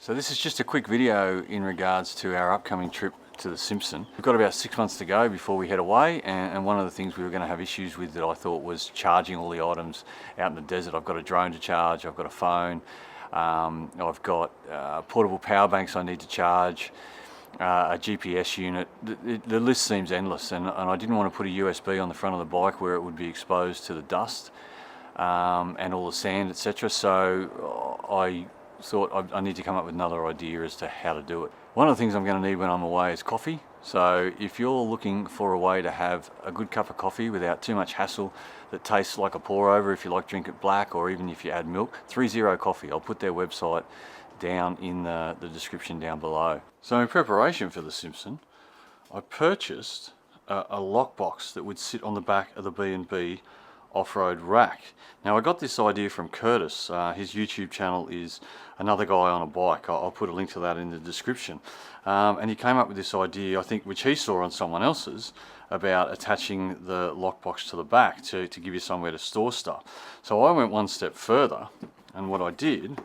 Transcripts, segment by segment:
So this is just a quick video in regards to our upcoming trip to the Simpson. We've got about 6 months to go before we head away, and one of the things we were going to have issues with that I thought was charging all the items out in the desert. I've got a drone to charge, I've got a phone, I've got portable power banks I need to charge, a GPS unit. The list seems endless, and I didn't want to put a USB on the front of the bike where it would be exposed to the dust and all the sand, etc. So I thought I need to come up with another idea as to how to do it. One of the things I'm going to need when I'm away is coffee. So if you're looking for a way to have a good cup of coffee without too much hassle, that tastes like a pour over if you like drink it black, or even if you add milk, 3Zero Coffee. I'll put their website down in the description down below. So in preparation for the Simpson, I purchased a lockbox that would sit on the back of the B&B off-road rack. Now I got this idea from Curtis. His YouTube channel is Another Guy on a Bike. I'll put a link to that in the description. And he came up with this idea, I think, which he saw on someone else's, about attaching the lockbox to the back to give you somewhere to store stuff. So I went one step further, and what I did,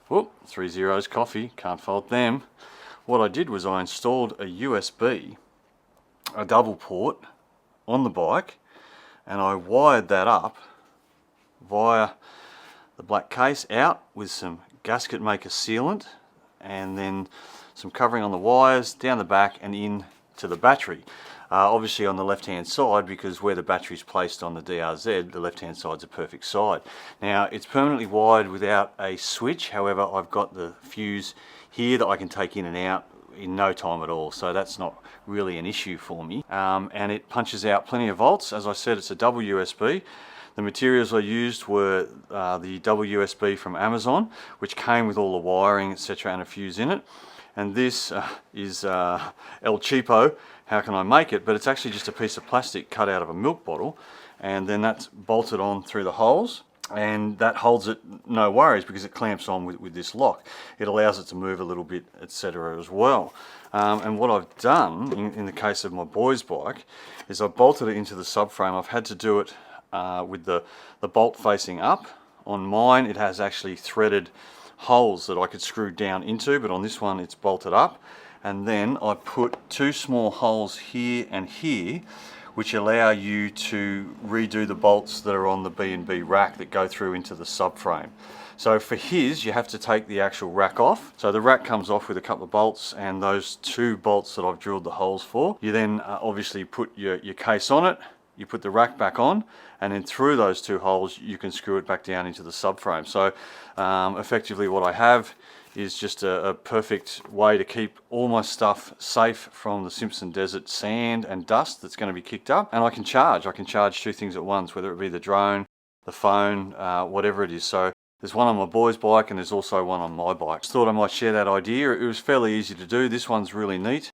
3Zeros coffee, can't fault them. What I did was I installed a USB, a double port, on the bike, and I wired that up via the black case out with some gasket maker sealant, and then some covering on the wires down the back and in to the battery. Obviously on the left hand side, because where the battery is placed on the DRZ, the left hand side's a perfect side. Now it's permanently wired without a switch, however I've got the fuse here that I can take in and out in no time at all, so that's not really an issue for me. And it punches out plenty of volts. As I said, it's a double USB. The materials I used were the double USB from Amazon, which came with all the wiring, etc., and a fuse in it. And this is El Cheapo, how can I make it? But it's actually just a piece of plastic cut out of a milk bottle, and then that's bolted on through the holes, and that holds it, no worries, because it clamps on with this lock. It allows it to move a little bit, etc. as well. And what I've done in the case of my boy's bike is I've bolted it into the subframe. I've had to do it with the bolt facing up. On mine it has actually threaded holes that I could screw down into, but on this one it's bolted up. And then I put two small holes here and here, which allow you to redo the bolts that are on the B&B rack that go through into the subframe. So for his, you have to take the actual rack off. So the rack comes off with a couple of bolts, and those two bolts that I've drilled the holes for. You then obviously put your case on it, you put the rack back on, and then through those two holes you can screw it back down into the subframe. So effectively what I have is just a perfect way to keep all my stuff safe from the Simpson Desert sand and dust that's going to be kicked up. And I can charge two things at once, whether it be the drone, the phone, whatever it is. So there's one on my boy's bike and there's also one on my bike. Just thought I might share that idea. It was fairly easy to do. This one's really neat.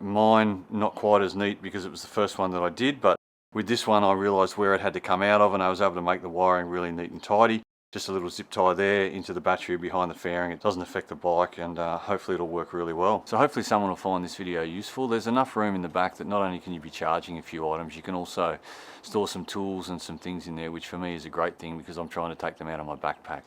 Mine not quite as neat because it was the first one that I did, but with this one I realised where it had to come out of, and I was able to make the wiring really neat and tidy. Just a little zip tie there into the battery behind the fairing. It doesn't affect the bike, and hopefully it'll work really well. So hopefully someone will find this video useful. There's enough room in the back that not only can you be charging a few items, you can also store some tools and some things in there, which for me is a great thing because I'm trying to take them out of my backpack.